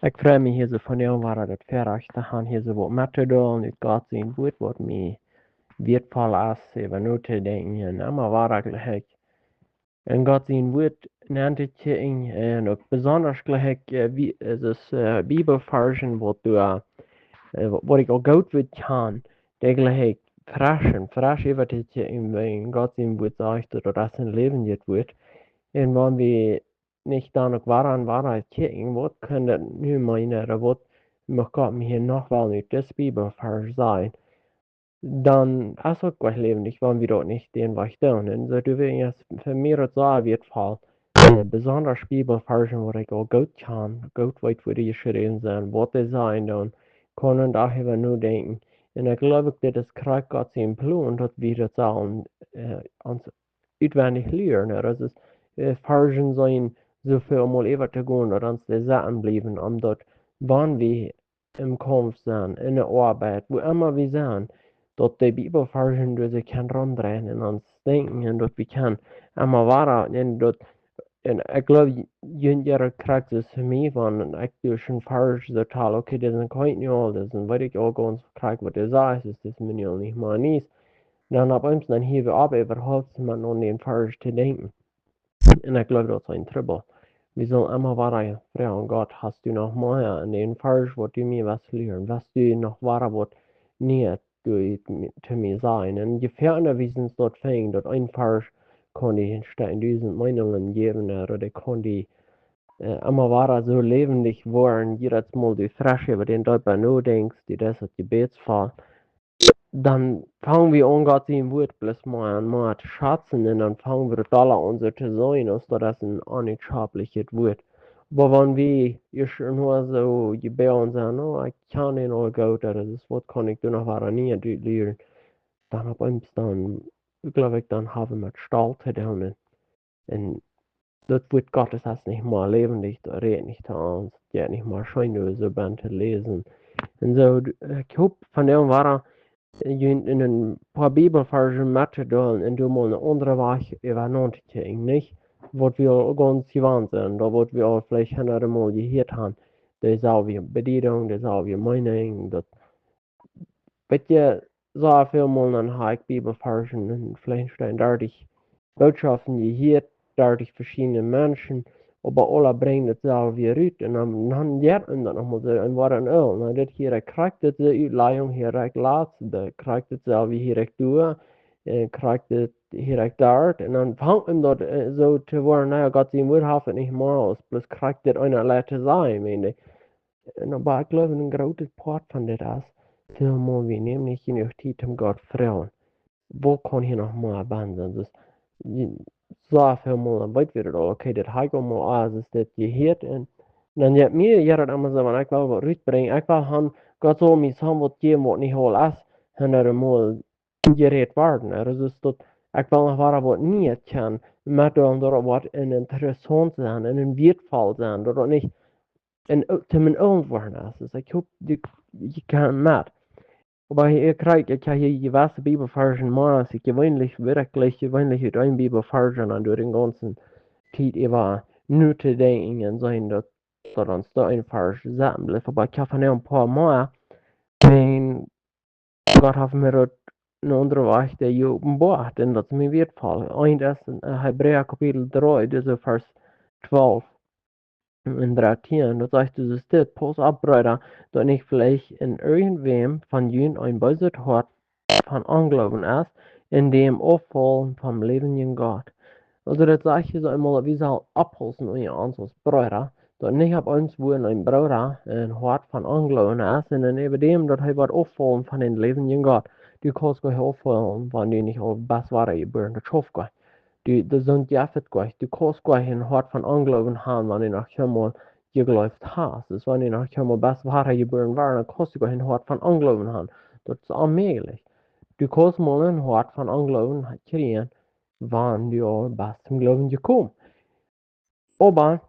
Ik vraag me hier zo van jou waar dat verrecht te gaan hier zo wat met te doen. Het gaat zien wat me weerval als even nu te denken. En maar waar eigenlijk en gaat zien wat nantetje in en ook besonders gelijk wie is es Bibelversen wat du wat ik ook goed weet kan. Der gelijk fresh even dit in Gott zien wat sagt oder das in Leben jetzt wird. En wanneer we nicht dan ook waaraan kijken, wat kan dat nu meinen, wat mag God me hier nog wel niet das Bibelvers zijn, dan is ook wel levendig, wanneer we dat niet den was doen. En zo doen we jetzt für mir het zo in ieder Fall, besonders Bibelversen, waar ik ook goed kan, goed weet wo die geschreven zijn, wat die zijn, dan kunnen daar even nu denken. En ik geloof ook dat het krijgt God zijn plan, dat we dat zullen ons uitwendig leren. Das ist Versen sein, so viel mal even te gaan, dat ons de zaten blijven, omdat wanneer we im Kampf sind, in der Arbeit, wo immer wir sind, dort die Bibelversen, die sich kann randrehen in uns denken, und dort wir kann immer weiter, und dort, und ich glaube, jeder kriegt es für mich, wenn ich durch einen Vers total, okay, das sind kein Jahr, das sind, weil ich auch ganz krieg, was das sagt, das ist mir ja nicht mal nichts. Dan op ons dan hier we op überhaupt man an den Vers zu denken. Und ich glaube, das ist ein Trouble. Wir sollen immer weiter fragen, Gott, hast du noch mehr an den Vers, wo du mir was lernen, was du noch weiter, was nicht du zu mir sein. Und je ferner wir sind dort fängt, dort ein Vers kann die in diesen Meinungen geben, oder kann die immer weiter so lebendig werden, jedes Mal du frisch über den darüber nachdenkst, die das ist Gebetsfall. Dann fangen wir an, Gott sein Wort bloß mal zu schätzen, und dann fangen wir alle an so zu sein, als das ist ein unentscheibliches Wort. Aber wenn wir nur so gebären und sagen, oh, ich kann nicht all gut, das ist, was kann ich da noch weiter nie lernen, dann hab uns dann, glaube ich, dann haben wir Stall zu tun. Und das Wort Gottes ist nicht mal lebendig, das redet nicht zu uns, ja nicht mal schön, so beim zu lesen. Und so, ich hoffe, von dem war in een paar Bibelversen met te doen en doe maar een andere weg even te kijken, niet? Wat we al ganz gewand zijn, dat wat we al vielleicht hundertmal gehört haben, das ist auch wie Bedienung, das ist auch wie Meinung, das, weet je, so viel mal dann habe ich Bibelversen und vielleicht stehen 30 Botschaften gehört, 30 verschiedene Menschen, aber alle bringen das auch wieder ut, und dann geht man dann nochmal so, und war ein Öl, und das hier kriegt das die Utleihung hier recht laat, da kriegt das auch wie hier recht durch, kriegt das hier recht dort, und dann fängt man dort so zu werden, naja, Gott sein Wort haftet nicht mal aus, bloß kriegt das einer Leute sein, meine ich. Und aber ich glaube, ein großes Part von das ist, vielmal wir nehmen nicht genug Zeit, um Gott zu fragen. Wo kann hier noch mal abandern? Das so viel mal, dann weiß wieder, okay, das habe ich mal an, das ist das gehört, und dann hat mir jeder immer so, wenn ich will was rausbringen, ich will haben, Gott soll mir sagen, was geben, was nicht all ist, und er mal geredet werden. Also ist das, ich will noch was nicht kann, mit dem, dass was interessant sein, ein wertvoll sein, oder nicht, zu meinen Augen werden ist. Also ich hoffe, die kann mit. Aber ich kriege, ich habe hier gewisse Bibelversen mal, als ich wirklich gewöhnlich mit einem Bibelversen an durch den ganzen Zeit über nur zu denken und sein, dass uns da ein Vers sagen bleibt. Aber ich habe ein paar Mal, wenn Gott hat mir dort eine andere Weise der offenbart, und das mir wird fallen. Ein ist in Hebräer Kapitel 3, dieser Vers 12 in 13, da sagt dieses dit, pass auf, Brüder, dass nicht vielleicht in irgendwem von jenen ein böses Hort von Unglauben ist, in dem Auffallen vom lebenden Gott. Also das sage ich so einmal, wie soll abholzen unter uns als Brüder, dass nicht ab uns wohl ein Bruder ein Hort von Unglauben ist, sondern neben dem, dass er wird auffallen von den lebenden Gott. Du kannst gar nicht auffallen, wenn du nicht auf das wahre geboren, das schafft gar. De sind jaffet gleich. Du kannst gleich ein Hort von Unglauben haben, wenn du noch einmal geglaubt hast. Das wenn du noch einmal bis wahre geboren war, dann kannst du gleich ein Hort von Unglauben haben. Das ist unmöglich. Du kannst mal ein Hort von Unglauben kriegen, wann du bis zum Glauben gekommen. Aber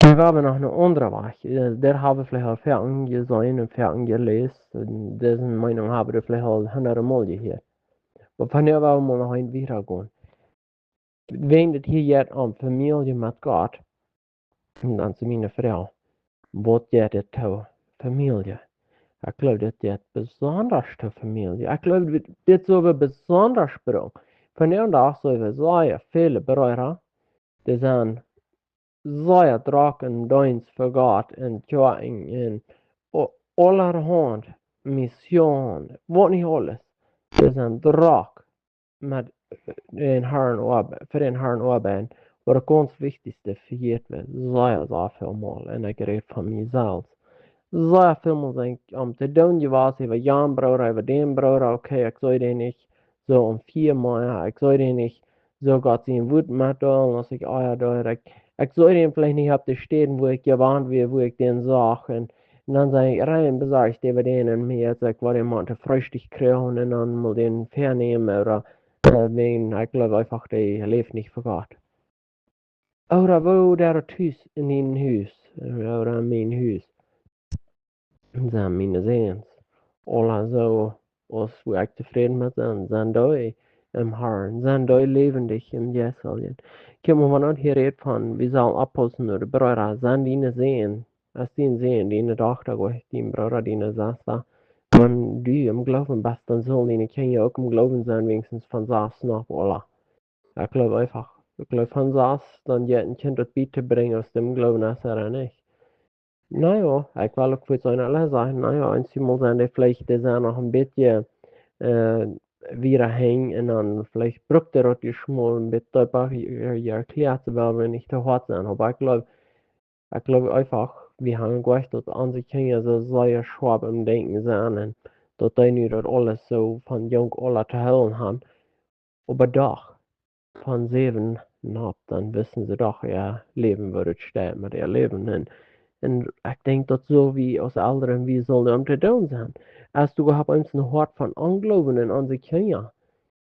wir haben noch eine andere Weg. Der habe vielleicht auch Ferien gesehen und Ferien gelesen. Dessen Meinung habe ich vielleicht auch 100 Mal gehört. Aber von der wollen wir noch ein weitergehen. Wenn das hier jetzt an Familie mit Gott, und dann zu meiner Frau. Wat gör det till familje? Jag tror det är ett besonders till familje. Jag tror det är så besonders bra. För nu dag så är det så viele beröra. Det är en så draken döns för Gott en tjöing en och allerhand mission. Vad ni håller. Det är en drak med en herrn och för en herrn och ben. Och det ganska viktigaste för det så för mål en grej familj zelf. Så filmen denk om te doen je was even Jan broer, even den broer, oké, ik zou den niet zo om 4 maanden, ik zou den niet zo gaat zien woed met doen, als ik ja door, ik zou den vielleicht nicht op de steden wo ik gewarnt wie, wo ik den zag, en dan zei ik rein bezorgd over den en meer, als ik wat iemand te frühstück krijgen en dan moet den vernehmen, oder wegen, ich glaube einfach, der lebt nicht für Gott. Oder wo der Hus in den Hus, oder in mein Hus. Zijn mijn zins. Alla zo os we ik tevreden met zijn doi im Herrn, zijn doi levendig im Jesaljen. Kim we van hier reed van, wie zal apposten oder brora, zijn die sehen, als die sehen, die dochter go, die brora, die zasta. Man du im Glauben best, dann soll die kann ja auch im Glauben sein, wenigstens von saß noch, alla. Ich glaube einfach, ich glaube von saß, dann jet ein Kind das Biete bringen aus dem Glauben, als nicht. Nou ja, ik wil ook voor zijn alle zeggen, nou ja, en Simon zijn die vielleicht die zijn nog een beetje wieder hängen en dan vielleicht braucht er ook mal ein bisschen einfach je erklärt weil wir nicht zu hart sind. Aber ich glaube einfach, wir haben gedacht, dass unsere Kinder so sehr schwab im Denken sind und dass die nicht das alles so von jung alle zu hören haben. Aber doch, von 7 ab, dann wissen sie doch, ja, Leben wird sterben mit ihr Leben. En ik denk dat zo wie als ouderen wie zullen om te doen zijn. Als du hebt ons een hart van ongeloven in onze kinderen.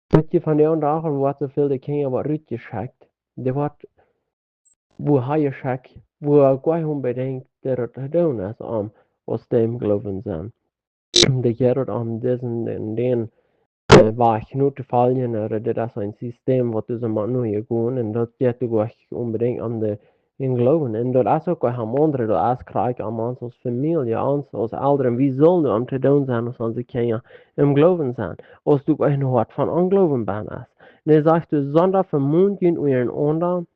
Weet je van de dagen wordt zoveel de kinderen wat uitgeschakt. Die wordt, wo hij je schakt, wo hij gewoon bedenkt dat het te doen is om als dem geloven zijn. De gaat om deze en den war ich nur zu fallen, oder das ist ein System, was du so mal nur hier gehen, und das geht du unbedingt an den Glauben. Und das ist auch ein andere, das ist Krieg an uns Familie, uns als Eltern, wie sollen du am zu tun sein, als unsere Kinder im Glauben sein, als du ein Hort von Unglauben bist. Und dann sagst du, Sonder vermuten ihren anderen,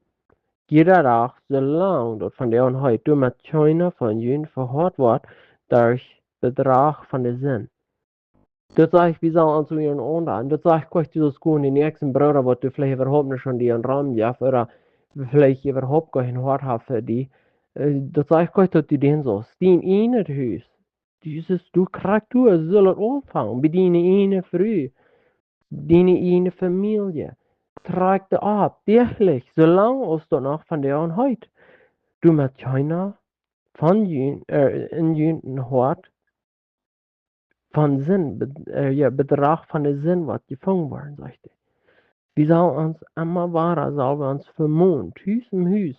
jeder Tag, so lang, dort von der und heute, du mit China von ihnen verhört wird, durch Betrag von der Sinn. Dat zag wie zal aan zo'n onder. Dat zag ik dus gewoon in nächsten Bruder, wat du vielleicht überhaupt nicht schon die einen Rahmen ja, oder vielleicht überhaupt kein Hort hast für die. Dat zag ik dass du den so, die in het huis. Dieses, du kriegst du, soll het anfangen, bij die ene Frau, die ene Familie. Trag de ab, wirklich, solange als du noch von der an heute. Du mit China, von in jün Hort, von Sinn, Betrag von der Sinn, was gefangen worden, sagte. Wir sollen uns immer wahrer, sollen wir uns vermont, Hüs im Hüs,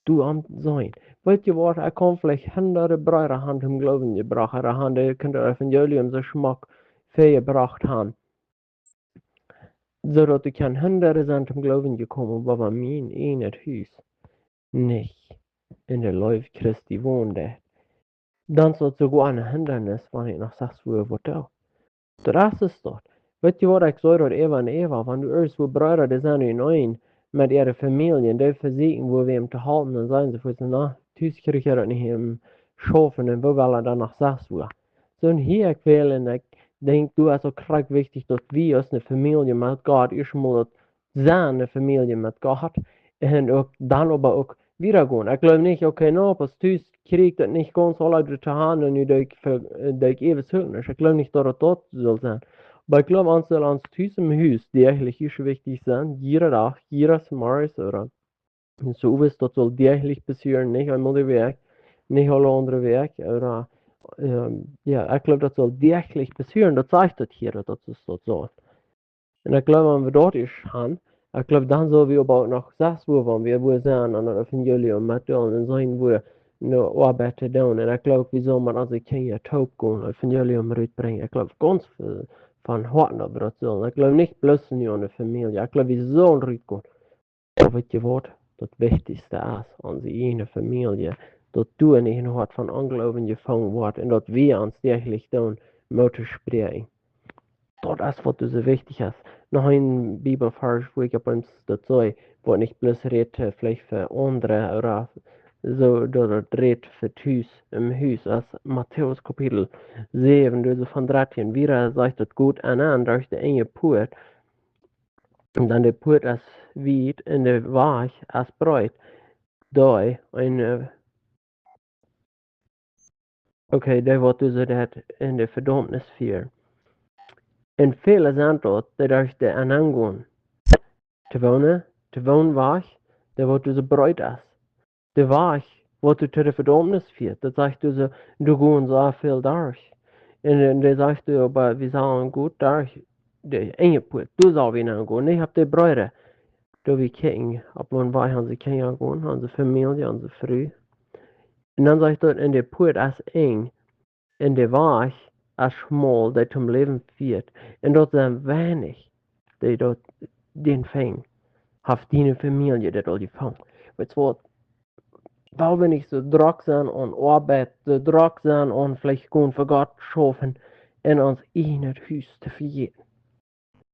du am sein. Weißt du was, er kann vielleicht hunderte Brüder haben im Glauben gebracht, er hat das Evangelium so Schmack gebracht haben. So dass du kann hunderte sind im Glauben gekommen, aber mein in das Hüs nicht in der Läufe Christi wohnte. Dann soll sogar ein Hindernis, wenn ich noch sagst, wo er das ist dort. Weet je wat ik zei dat Eva en Eva, van de eerste broeder, die zijn in een met ihre Familien, die verzekeren, wo wir ihm te halten, dan zijn ze voor ze, na, thuis krijg je dat niet hem schaffen en wo wel er dan nog zes wo. So en hier ik wil, en ik denk, du is ook krijg wichtig, dat we als een familie met God, eerst moet zijn een familie met God, en ook dan aber ook wieder gehen. Ich glaube nicht, okay, no, was thuis kriegt das nicht ganz alle durch die Hand und ich ewig hören. Ich glaube nicht, dass das dort soll sein. Aber ich glaube, uns soll uns thuis im Haus, die eigentlich ist wichtig sein, jeder Tag, jedes Mal, oder so ist, das soll eigentlich passieren, nicht einmal der Weg, nicht alle andere Weg, oder, ja, ich glaube, das soll wirklich passieren, das zeigt das hier, dass es das so. Und ich glaube, wenn wir dort ist, haben, ich glaube, dann soll wir aber auch noch 6 Uhr, wenn wir sind, an der Famielje mit uns, und sollen wir eine Arbeit tun. Und ich glaube, wir sollen mit unseren Kindern taub gehen, und Famielje mitbringen. Ich glaube, ganz viel von Horten, aber das sollen. Ich glaube nicht bloß nur eine Familie. Ich glaube, wir sollen mitgehen. Aber weißt du was? Das Wichtigste ist, unsere eine Familie, dat du nicht in Hort von Unglauben gefangen wird und dat wir uns täglich dann Mutter sprechen. Das ist, was du so wichtig ist. Noch ein Bibelvers, wo ich bei uns dazu, wo nicht bloß redet, vielleicht für andere oder so, oder redet für Hus, im Haus, als Matthäus Kapitel 7, also von 13, wieder sagt das gut an, durch die enge Put, und dann der Put ist weit und der Weich ist breit, da, und, okay, der wird also das in der Verdammnis führen. En viele zijn dat, durch die Anangon, te wonen weg, dat wordt dus bruid is. De weg wordt du te de verdammnis führt, dat zegt dus, du gehen so viel durch. Und dann sagst du, aber wir sollen gut durch, die enge Put, du sollst ihn angehen, ich hab die Bräute. Da wir kicken, ob man bei unsere Kinder gehen, unsere Familie, unsere Frau. Und dann sagt er, in der Put ist eng, in der Weg ist schmal, der zum Leben führt. Und dort sind wenig, die dort den fängt. Hat deine Familie das all gefangen. Weißt du, weil wir nicht so Druck sind und Arbeit, so Druck sind und vielleicht gehen für Gott schaffen, in uns in das Haus zu vergehen.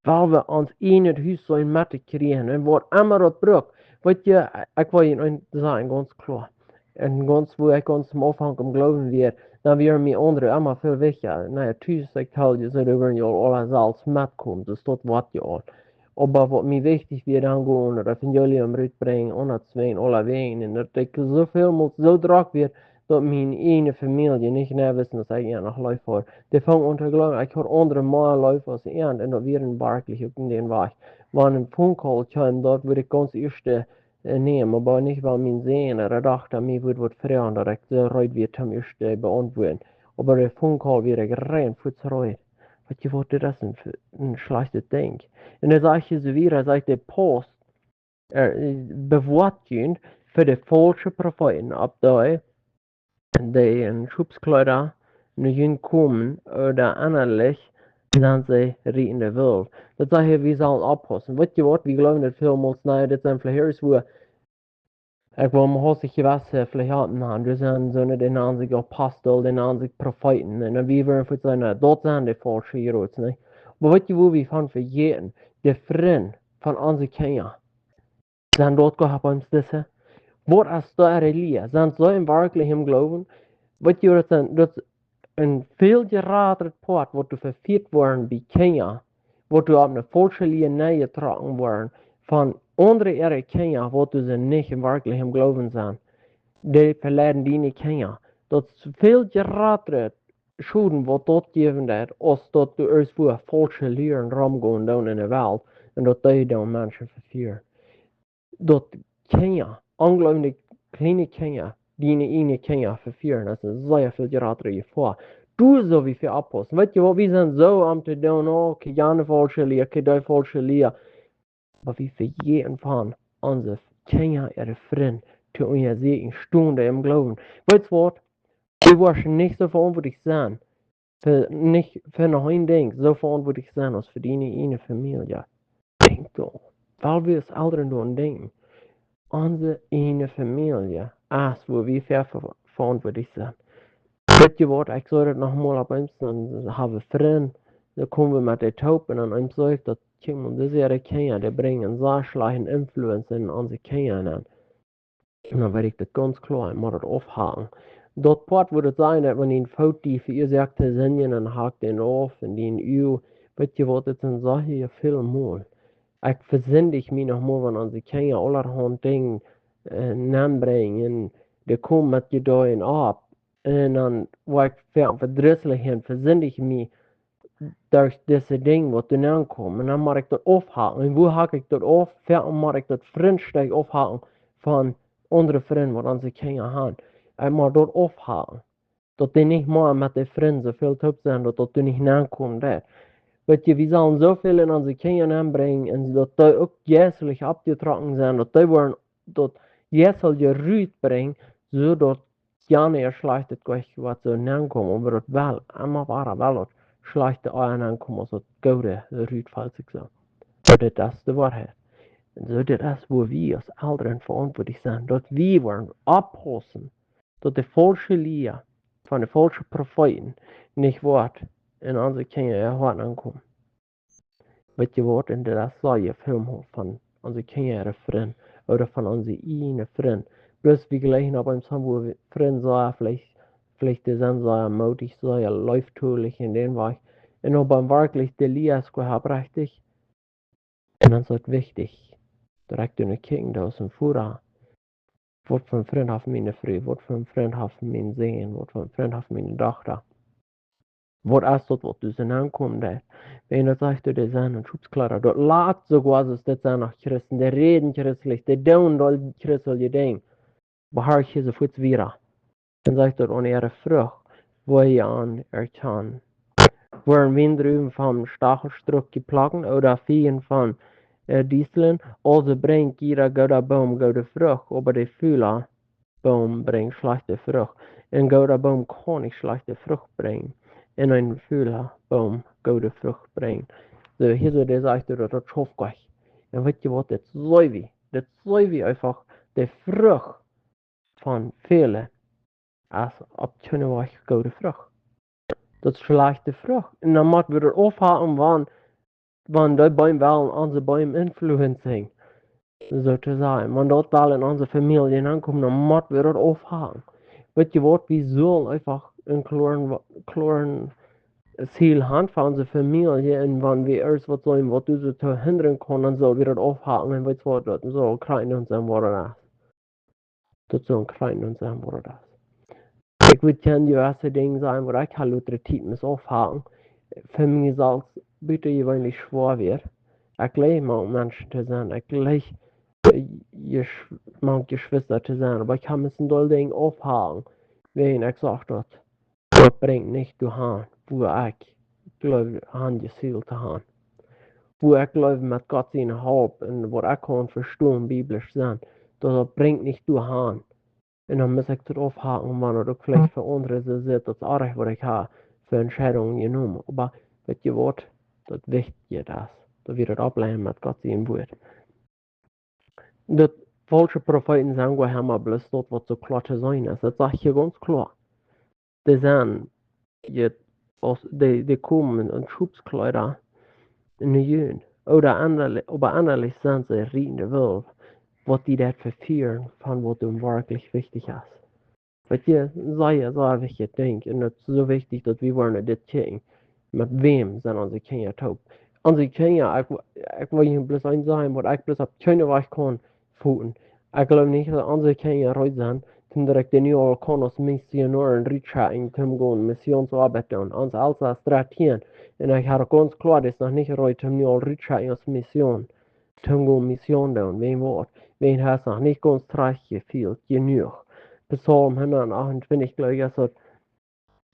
Weil wir uns in das Haus so in Mitte kriegen und was immer das braucht. Weißt du, ich will Ihnen sagen, ganz klar. Und ganz, wo ich ganz am Anfang am Glauben wird, dann wäre mir andere immer viel wichtiger. Naja, tschüss, ich tell dir, so, da werden ja alle als mitkommen, das tut was ja all. Aber was mir wichtig wird, dann gehen, das Evangelium mitbringen, und das Wein, alle Wegen, und dass ich so viel muss, so drauf wird, dass meine eine Familie nicht mehr wissen, dass ich ja noch läuft vor. Die fangen an zu glauben, ich habe andere Mal läuft als ich, und das wird ein Barklich auf den Weg. Wenn ein Funkcall kam, dort würde ich ganz erste nehmen, aber nicht, weil mein Sehen, er dachte, mir würde was verändern, ich so reut wird zum erste beantworten. Aber der Funkcall wird ich rein für zurück. Wat je wordt das een slechte ding. En dan zeg je ze weer, zeg de post bewoordend voor de falsche profeten op die in Schubskleider nu komen oder anderlich, dan ze in de wereld. Dat zeg je, wie zullen oppassen. Weet je wat, we geloven dat veel mensen, nou, dit zijn vleugels wo ik wil me hostig gewassen, vielleicht hatten haben. Das sind so nicht den einzigen Apostel, den einzigen Propheten. Und wir werden für seine, dort sind die falschen Heroes, nicht? Aber weißt du, wo wir von vergeten? Die Freunde von unseren Kindern sind dort gehabt bei uns diese. Was ist da Religion? Sind so im wirklichen Glauben? Weißt du, das ist ein viel geradener Port, wo du verführt worden bei Kindern, wo du auf eine falsche Linie getragen worden von anderen ihre Kinder, wo du sie nicht im wirklichen Glauben sind. Die verleiden deine Kinder. Dat is veel geratere Schulden, wat dort geven dat, als dat du erst voor falsche Lehren rumgehen down in der Welt und dat die dann Menschen verführen. Dat Kinder, unglaublich kleine Kinder, deine Kinder verführen, das ist sehr viel geratere Gefahr. Du so wie viel abpassen. Weißt du was, wir sind so am zu tun, oh, keine falsche Lehre, keine falsche Lehre. Aber wir vergehen von unsere Kinder, ihre Freunde, zu unserer Segen, Stunde im Glauben. Weißt du was? Wir wollen nicht so verantwortlich sein, nicht für noch ein Ding, so verantwortlich sein, als für deine Familie. Denk doch, weil wir es anderen tun denken. Unsere eine Familie ist, wo wir verantwortlich sind. Weißt du was, ich sage das nochmal ab uns, dann habe ich Freunde, da kommen wir mit den Tauben und einem sagt, dass das ihre Kinder, die bringen so schlechte Influence in unsere Kinder an. Und dann werde ich das ganz klar, ich muss das aufhaken. Dort Port würde sein, dass man den Fout, die verursagte Singen, dann hakt den auf und den Üb. Weißt du was, das sind Sachen hier viel mal. Ich versündige mich nochmal, wenn unsere Kinder allerhand Dinge anbringen. Die kommen mit Gedeihen ab. Und dann, wo ich verdrießlich hin, versündige ich mich durch diese Dinge, was dann ankommen. Und dann muss ich das aufhaken. Und wo hake ich das auf? Fertig muss ich das Freundstück aufhaken von anderen Freunden, die unsere Kinder haben. Ich muss dort aufhaken. Dass die nicht mal mit den Freunden so viel top sind, dass du nicht nachkommst. Weißt du, wir sollen so viel in unsere Kinder anbringen, und dass die auch jährlich abgetragen sind, dass die wollen, dass jährlich gerührt bringen, so dass gerne ihr schlechtes Gewicht, was so nachkommen, aber das will, immer war weil das schlechte Eier nachkommen, also das gute rührt, falls ich so. Aber das ist die Wahrheit. Und so, das ist, wo wir als Eltern verantwortlich sind, dass wir wollen abpassen, dat de falsche Leer von de falsche Propheten nicht wordt in onze Kinder erhört ankommen. Weet je wat, in dat zei je film van onze Kinder vriend, oder von onze ene vriend. Bloß wie gelegen op einem Sam, wo Freund sei, vielleicht die sind sehr mutig, sehr läuftulich in den Weg. Und ob man wirklich die Leer gehabt, richtig. Und dann ist es wichtig, direkt in der Kinder aus dem Futter. Was für ein Freund hat meine Frau? Was für ein Freund hat mein Sohn? Was für ein Freund hat meine Tochter? Was ist das, was du so ankommen lässt? Wenn du sagst, du sind ein Schutzkleider, dort lacht sogar, dass das sind nach Christen, die reden christlich, die tun all christliche Dinge. Behar ich diese Fuß wieder. Dann sagt er, ohne ihre Frucht, wo ihr an erkannt. Worden windruim van stachelstrukje plakken, oder vieren van dieselen, also brengt jeder goede boom goede vrucht, aber der Fühler boom brengt schlechte Frucht. Ein guter Baum kann nicht schlechte Frucht bringen. Und ein Fühler Baum gute Frucht bringen. So, hier so, der sagt, das schafft gleich. Und weißt du was, das soll wie. Das soll wie einfach die Frucht von vielen, als ob können wir gute Frucht. Dat is schlechte Frucht. En dan moeten we er afhalen wann die Bäume wel onze Bäume influencen. Sozusagen. Wenn dat wel in onze Familie ankommt, dann moeten we er afhalen. Weet je wat, we zullen einfach een klein Ziel haben für unsere Familie und wenn wir erst was sollen, was du so zu hindern kann, dann soll wir das aufhalten und weißt du was, das soll klein und sein, was das ist. Das soll klein und sein, was das ist. Ich würde gerne die erste Dinge sagen, wo ich halt unsere Titmus aufhalten. Für mich soll es bitte gewöhnlich schwer werden. Ich lebe mit Menschen zu sein, ich lebe mit Geschwistern zu sein, aber ich kann mich in all Dingen aufhalten, wenn ich gesagt habe, das bringt nicht du Hand, wo ich glaube, Hand gezielt zu haben. Wo ich glaube, mit Gott seine Haupt und was ich kann verstehen, biblisch sein, das bringt nicht du Hand. Und dann muss ich das aufhalten, wenn er vielleicht für andere so sieht, das auch, was ich habe, für Entscheidungen genommen. Aber, weißt du was, das Wichtige ist, dass wir das ablehnen mit Gott sein Wort. Das falsche Propheten sagen, wir haben bloß das, was so klar zu sein ist. Das sage ich hier ganz klar. Die sind, die kommen in Schubskleider in den Jön. Oder anderlich sind sie riechende Wölfe, was die das verführen, von was dem wirklich wichtig ist. Weil dir sei so wichtig, denke, und es ist so wichtig, dass wir wollen das checken. Mit wem sind unsere Kinder taub? Unsere Kinder, ich will Ihnen bloß eins sagen, was ich bloß auf keine Weise kann, futen. Ich glaube nicht, dass unsere Kinder heute sind, zum direkt in New York kann als Missionären Reaching, zum gehen, Missionsarbeit tun. Uns alles als Stratien. Und ich habe ganz klar, das ist noch nicht heute, zum New York Reaching als Mission. Zum gehen Mission tun, wen Wort. Wen hast noch nicht ganz reich gefühlt, genug. Psalm 128, glaube ich, ist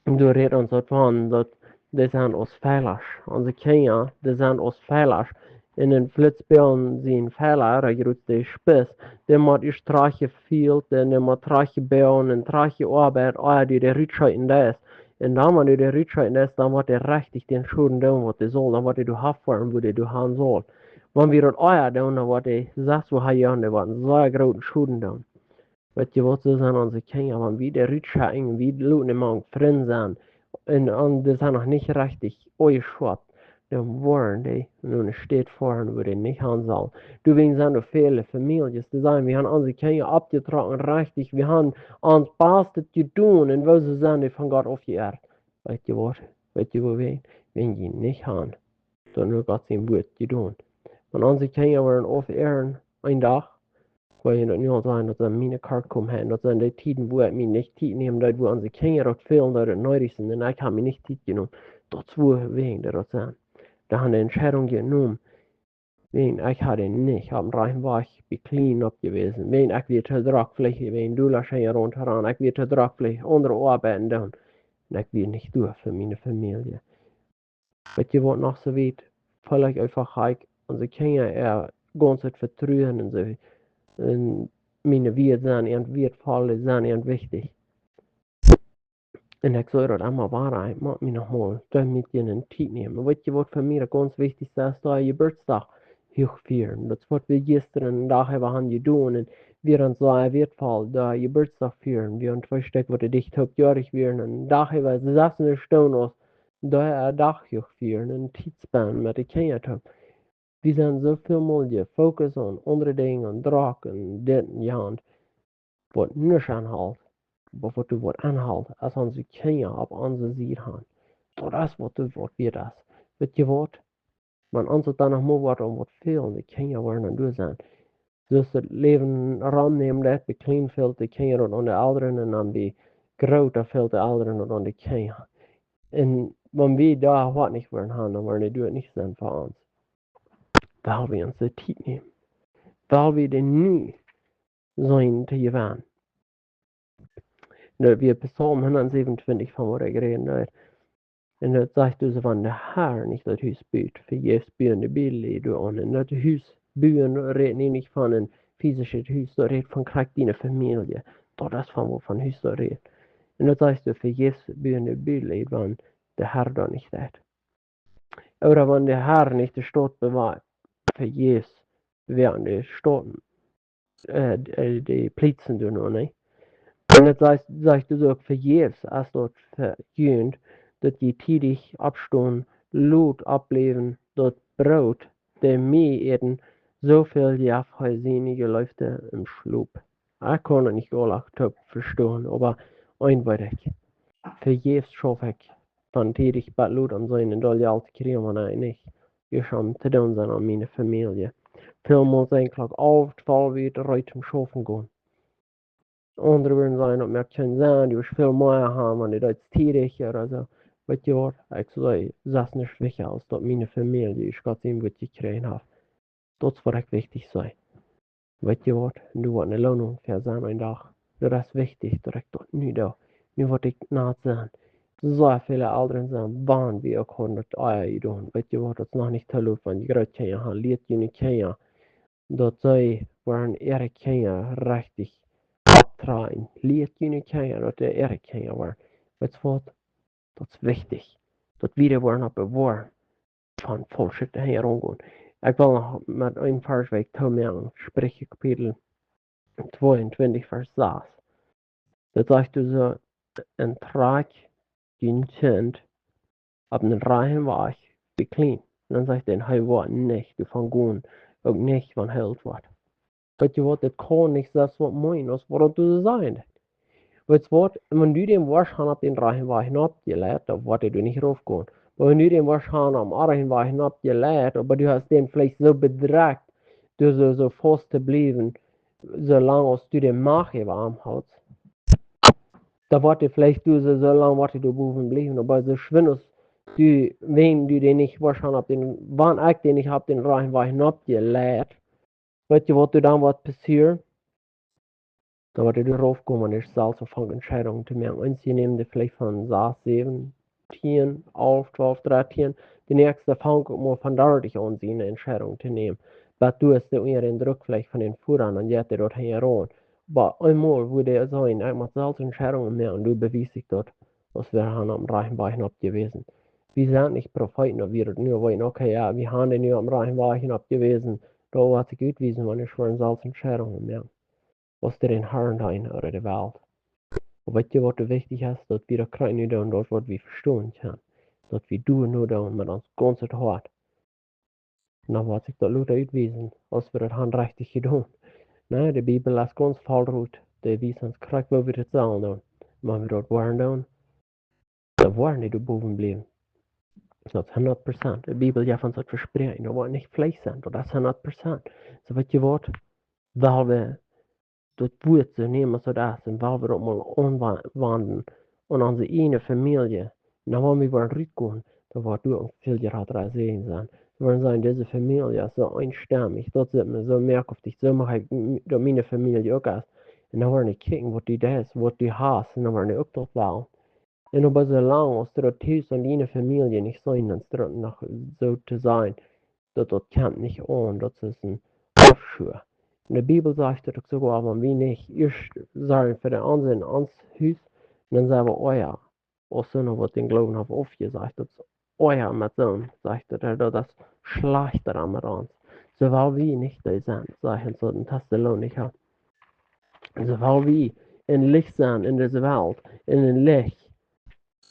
du redest uns davon, dass die sind aus Fehlers. Unsere Kinder, die sind aus Fehlers. In den Flitzbällen sind Fehler, da gibt es Spiss. Die muss ich streiche viel, die muss streiche bauen und streiche Arbeit, die der Rückscheiden da ist. Und dann, wenn du der Rückscheiden ist, dann wird der richtig den Schulden tun, was du soll, dann wird du haben, wo du haben soll. Wenn wir das tun, dann wird die sagst, wo haben die werden sehr große Schulden tun. Weet je wat, ze zijn onze Kinder, wenn wir die Rückscheiden, wie die Leute immer Freunde sind, und die sind noch nicht richtig eingeschwappt, dann wollen die, nun steht vorne, wo die nicht haben sollen. Du, wir sind doch viele Familien, die sagen, wir haben unsere Kinder abgetragen, richtig, wir haben uns Bestes getan, und wo sie sind, die von Gott aufgeehrt. Weißt du was, wenn die nicht haben, dann nur Gott sein Wort getan. Wenn unsere Kinder werden aufehren, ein Tag, weil je dat nu al zijn dat ze mijn kaart komen hebben, dat zijn de tijden wo ik mij niet tijd neem, dat wo onze kinderen dat veel dat het nodig is, en ik heb mij niet tijd genomen. Dat is wo wegen dat zijn. Da haben die Entscheidung genommen, wegen ich hatte nicht, haben rein war ich clean up gewesen, wegen ich wird zu Dragfläche, wegen du lasch hier rundheran, ich wird zu Dragfläche, andere Arbeiten tun, und ich wird nicht durch für meine Familie. Weißt du, was noch so weit, vielleicht einfach unsere Kinder ganz vertrauen und so. Meine Werte sind und wertvoll sind und wichtig. Und ich soll das einmal wahr, ich mag mich nochmal damit in den Zeit nehmen. Weißt du, was für mich ganz wichtig ist, dass da Geburtstag hochführen. Das, was wir gestern Tag haben getan. Und wir an so ein Wertfall da Geburtstag führen, wir ein Frühstück, wo dich hauptjährig wären, ein Dach über 6 Stunden aus, da ein Dach führen, ein Tidsbahn mit den Kindern. Wir sind so viel Mulje, Fokus an andere Dinge, an Drak und dit en jant, wat niks aanhalt, maar wat du wat aanhalt, als onze Kinder op onze Seite haben. Dat is wat du wat wir das. Weet je wat? Man ansat dan nog maar wat om wat veel, de Kinder worden aan doen zijn. Dus het leven ramnemen dat bij klein veel de Kinder en de ouderen en dan bij groter veel de ouderen en dan de Kinder. En wenn wir da wat nicht wollen haben, dann wollen die het niet zijn voor ons. Weil wir uns de tijd nemen. Weil wir den nu zijn te gewinnen. Wir Psalm 127 van wat ik reden. En dat zegt dus van de Herr niet dat huis bouwt, voor je buende billig du an. En dat huis bouwen redt niet van een fysisch huis, dat redt van krijg dine familie. Dat is van wat van huis dat redt. En dat zegt dus voor je buende billig, van de Herr dat niet dat. Oder wenn der Herr nicht die Stadt bewahrt, für Jesus werden die Stadt, die Plätze noch nicht. Und das sagt du auch für Jesus, als dort verjühnt, dass die tätig abstehen, Lot ableben, dort Brot, der mir eben so viel die afhäusige Leute im Schlub. Ich kann nicht alle verstehen, aber eindeutig. Für Jesus schaffe ich van tätig bei Lot an seinen Dolly alt kriegen man nicht. Ich habe zu tun sein an meine Familie. Vielmals eigentlich aufgefallen wird, reut zum Schaffen gehen. Andere würden sagen, ob wir können sein, die viel mehr haben, und die Deutsch tätig oder so. Weißt du was? Ich sage, das ist nicht wichtig, als dass meine Familie, ich Gott ihm gut gekriegt habe. Das wird wichtig sein. Weißt du was? Du hast eine Lohnung für sein ein Tag. Das ist wichtig, dass ich dort nicht da. Nu word ik na zijn. So viele Eltern zijn bang wie ook 100 Eier doen. Weet je wat, dat is nog niet te lopen, want je groot kinderen gaan leert je niet kinderen. Dat zij waren ihre Kinder richtig abtragen. Leert je niet kinderen dat de ihre Kinder waren. Weet je wat, dat is wichtig. Dat wir worden op bewaard van volkschichten hier omgaan. Ik wil nog met een vers weg toemerken. Sprüche kapitel 22 vers 6. Dat zegt dus zo, een traag die kind op een reihen weg beklein. En dan zegt hij wordt niet van gaan, ook niet van held wordt. Weet je wat, het kan niet zelfs wat mijn, als wat du zijn. Weet je wat, wenn du den Waschhahn op den reihen weg abgelegt, dan wordt du nicht raufgehen. Maar wenn du den Waschhahn am reihen weg abgelegt, aber du hast den vielleicht so bedrückt, du so fast zu bleiben, solange als du den Mache warm hältst. Da warte vielleicht du so lange warte du boven bleiben, aber so schwindest du, wenn du den nicht wahrscheinlich ab den, wann ich den nicht hab den Reihen war hinabgelegt, weißt du was du dann was passiert? Da warte du raufkommen und ich selbst anfangen Entscheidungen zu machen. Und sie nehmen die vielleicht von 6, 7, 10, 11, 12, 13, die nächste fangen mal von dadurch an, sie eine Entscheidung zu nehmen. Aber du hast den Druck vielleicht von den Führern und jetzt dort heran. Aber einmal würde er sagen, ich muss selbst Entscheidungen machen und du bewiesst dich dort, was wir haben am Reichenbach hinab gewesen. Wir sind nicht Propheten, ob wir nur wollen, okay, ja, wir haben den nur am Reichenbach hinab gewesen, da hat sich gut gewesen, wenn ich schon selbst Entscheidungen machen. Was der in Herrn ein oder der Welt. Und weißt du, was wichtig ist, dass wir das Kreuz nicht tun, das was wir verstehen können. Dass wir nur tun mit uns ganzen Hart. Und dann wird sich das Luther ausweisen, als wir das haben richtig getan. Nein, die Bibel ist ganz voll rot. Die weist uns korrekt, wo wir das sagen tun. Wenn wir dort waren tun, dann waren die boven bleiben. Dat is 100%. De Bibel geeft ons het versprechen. Dat wordt niet vlees zijn. Dat is 100%. So weet je wat? Weil wir das Wort zu nehmen, so das, und weil wir das mal anwenden und unsere eine Familie, dann wollen wir mal rückgehen, da war du auch viel gerade sehen sein. Wir wollen sagen, diese Familie ist so einstimmig, dort sind wir so merkwürdig, so mache ich meine Familie auch aus. Und dann wollen wir gucken, was die das, was die hast, und dann wollen wir auch dort wollen. Und aber so lange, als du das Haus und deine Familie nicht sein, dann ist das noch so zu sein, dass das kommt nicht an, das ist ein Aufschub. In der Bibel sagt das sogar, wenn wir nicht erst sagen für den anderen ans Haus, dann sagen wir euer. Auch so noch, was den Glauben haben aufgesagt, das euer mit Sohn, sagt er, das schlechter am Rand. So weil wir nicht da sind, sagen so in Thessalonicher. Så har vi en lichtsan in deze wereld, in een licht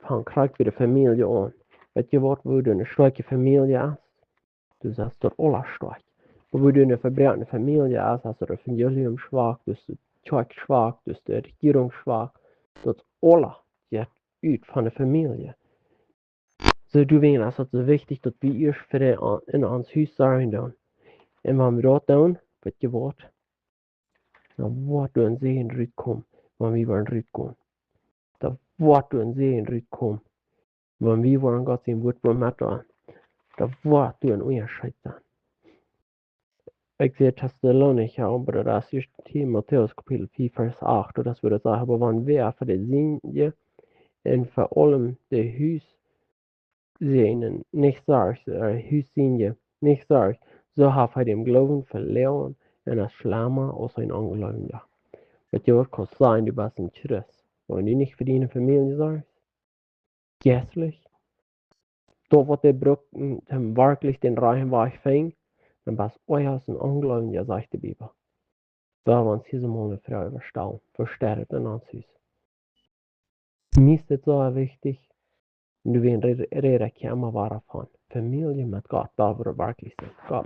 van krijg weer de familie aan. Weet je wat, we doen een sterke familie is? Dus dat is tot alle sterk. We doen een verbreidende familie is, als het evangelium zwak, dus de kerk zwak, dus de regering zwak. Dat alle gaat uit van de familie. So du wen, also het is wichtig dat we eerst voor in ons huis zijn doen. En wanneer we dat doen, weet je wat? Dan wordt we een zegen uitkomen, wanneer we worden uitkomen. Dan wordt we een zegen uitkomen, wanneer we worden God zijn woord met aan. Dan wordt we een onderscheid zijn. Ik zeg Thessalonicher, aber das ist Matthäus Kapitel 4, Vers 8, und das würde sagen, aber wann wer für die Sinje und vor allem die Hüsinen nicht sagt, Hüsinje nicht sagt, so hat er dem Glauben verloren und das Schlammer aus seinem Angelangen. Weet je wat kan zijn, du bist ein Christ. Wenn du nicht für deine Familie sorgst, geistlich, da wird der Bruch wirklich den reichen Weg fängt, dann bist du euer ein Angelangen, sagt die Bibel. Da wir uns diese Mal eine Frau überstellen, verstärkt in uns Haus. Mir ist das so wichtig, du wirst reden, kämen wir davon. Familie mit Gott, da wir wirklich sind. Gott.